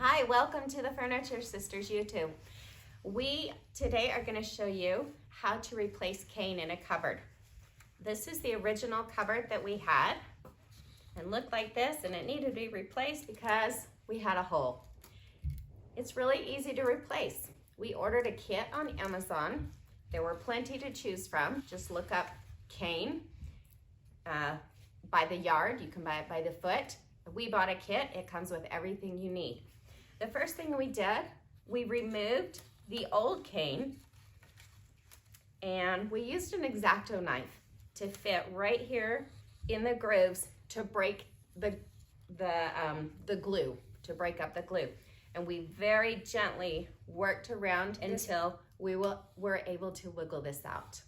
Hi, welcome to the Furniture Sisters YouTube. We today are going to show you how to replace cane in a cupboard. This is the original cupboard that we had and looked like this, and it needed to be replaced because we had a hole. It's really easy to replace. We ordered a kit on Amazon. There were plenty to choose from. Just look up cane by the yard. You can buy it by the foot. We bought a kit. It comes with everything you need. The first thing we did, we removed the old cane and we used an X-Acto knife to fit right here in the grooves to break the glue, to break up the glue. And we very gently worked around until we were able to wiggle this out.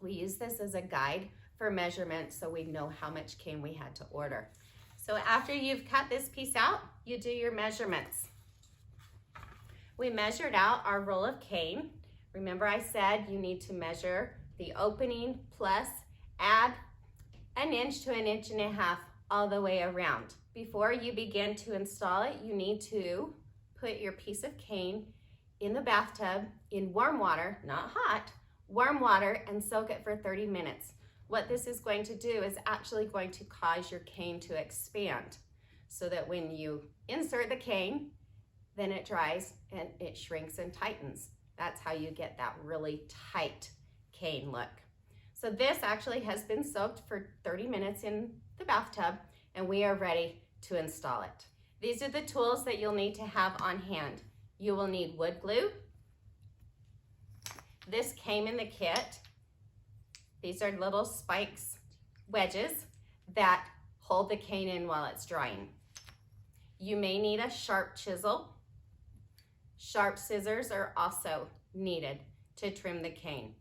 We use this as a guide for measurement so we know how much cane we had to order. So after you've cut this piece out, you do your measurements. We measured out our roll of cane. Remember I said you need to measure the opening plus add 1 inch to 1.5 inches all the way around. Before you begin to install it, you need to put your piece of cane in the bathtub in warm water, not hot, warm water, and soak it for 30 minutes. What this is going to do is actually going to cause your cane to expand so that when you insert the cane, then it dries and it shrinks and tightens. That's how you get that really tight cane look. So this actually has been soaked for 30 minutes in the bathtub and we are ready to install it. These are the tools that you'll need to have on hand. You will need wood glue. This came in the kit. These are little spikes, wedges that hold the cane in while it's drying. You may need a sharp chisel. Sharp scissors are also needed to trim the cane.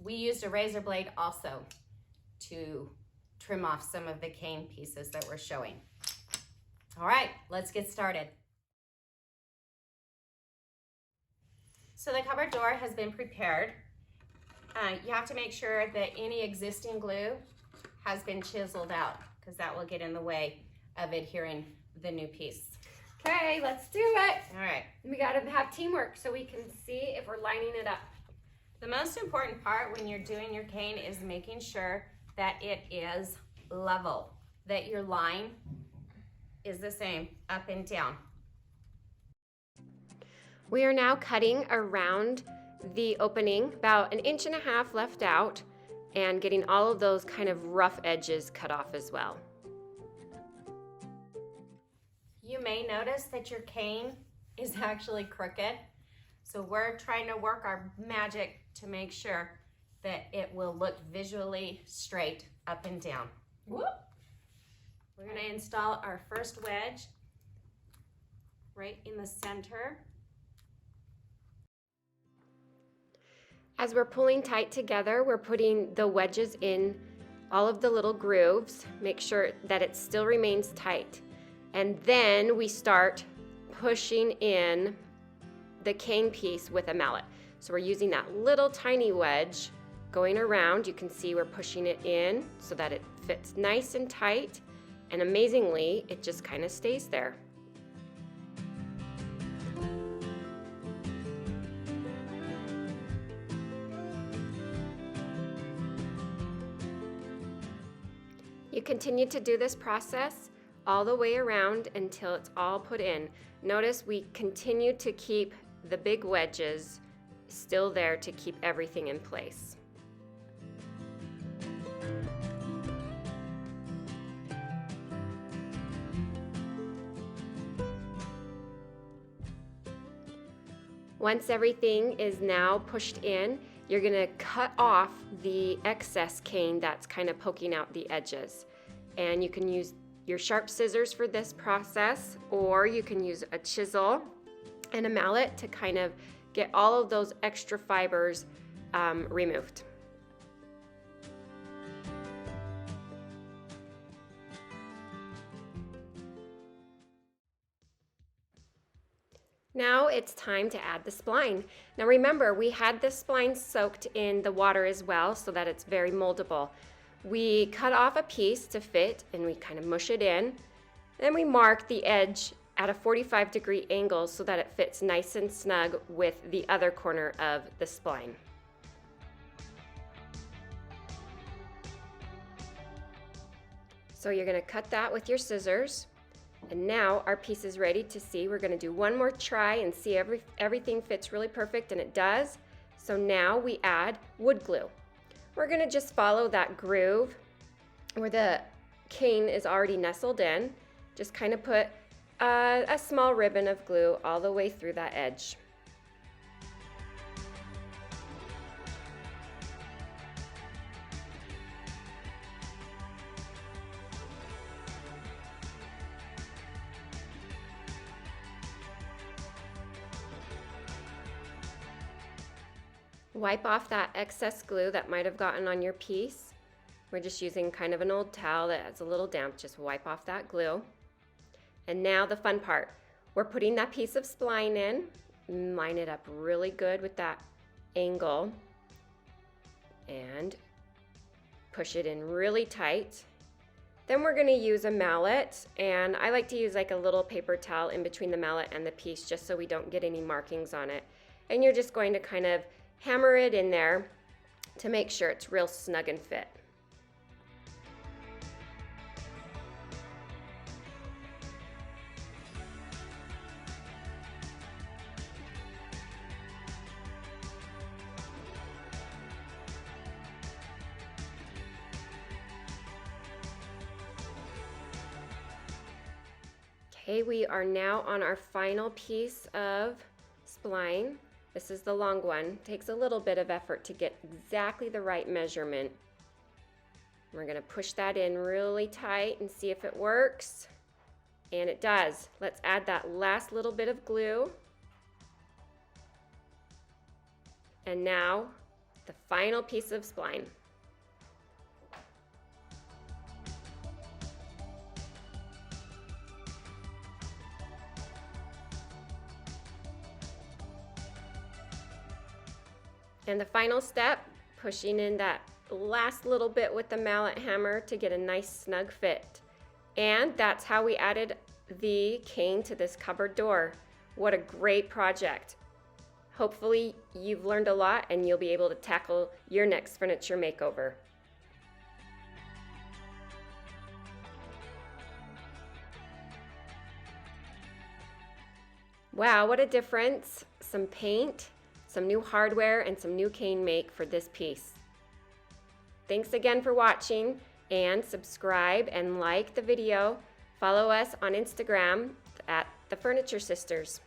We used a razor blade also to trim off some of the cane pieces that we're showing. All right, let's get started. So the cupboard door has been prepared. You have to make sure that any existing glue has been chiseled out because that will get in the way of adhering the new piece. Okay, let's do it. All right. We gotta have teamwork so we can see if we're lining it up. The most important part when you're doing your cane is making sure that it is level, that your line is the same up and down. We are now cutting around the opening, about 1.5 inches left out, and getting all of those kind of rough edges cut off as well. You may notice that your cane is actually crooked. So we're trying to work our magic to make sure that it will look visually straight up and down. Whoop. We're going to install our first wedge right in the center. As we're pulling tight together, we're putting the wedges in all of the little grooves. Make sure that it still remains tight. And then we start pushing in the cane piece with a mallet. So we're using that little tiny wedge going around. You can see we're pushing it in so that it fits nice and tight. And amazingly, it just kind of stays there. You continue to do this process all the way around until it's all put in. Notice we continue to keep the big wedges still there to keep everything in place. Once everything is now pushed in, you're going to cut off the excess cane that's kind of poking out the edges. And you can use your sharp scissors for this process, or you can use a chisel and a mallet to kind of get all of those extra fibers removed. Now it's time to add the spline. Now remember, we had the spline soaked in the water as well so that it's very moldable. We cut off a piece to fit and we kind of mush it in, Then we mark the edge at a 45-degree angle so that it fits nice and snug with the other corner of the spline. So you're going to cut that with your scissors. And now our piece is ready to see. We're going to do one more try and see everything fits really perfect, and it does. So now we add wood glue. We're going to just follow that groove where the cane is already nestled in. Just kind of put a small ribbon of glue all the way through that edge. Wipe off that excess glue that might have gotten on your piece. We're just using kind of an old towel that's a little damp. Just wipe off that glue. And now the fun part. We're putting that piece of spline in. Line it up really good with that angle. And push it in really tight. Then we're going to use a mallet. And I like to use like a little paper towel in between the mallet and the piece just so we don't get any markings on it. And you're just going to kind of hammer it in there to make sure it's real snug and fit. Okay, we are now on our final piece of spline. This is the long one. Takes a little bit of effort to get exactly the right measurement. We're going to push that in really tight and see if it works. And it does. Let's add that last little bit of glue. And now the final piece of spline. And the final step, pushing in that last little bit with the mallet hammer to get a nice snug fit. And that's how we added the cane to this cupboard door. What a great project. Hopefully you've learned a lot and you'll be able to tackle your next furniture makeover. Wow, what a difference. Some paint, some new hardware, and some new cane make for this piece. Thanks again for watching, and subscribe and like the video. Follow us on Instagram at The Furniture Sisters.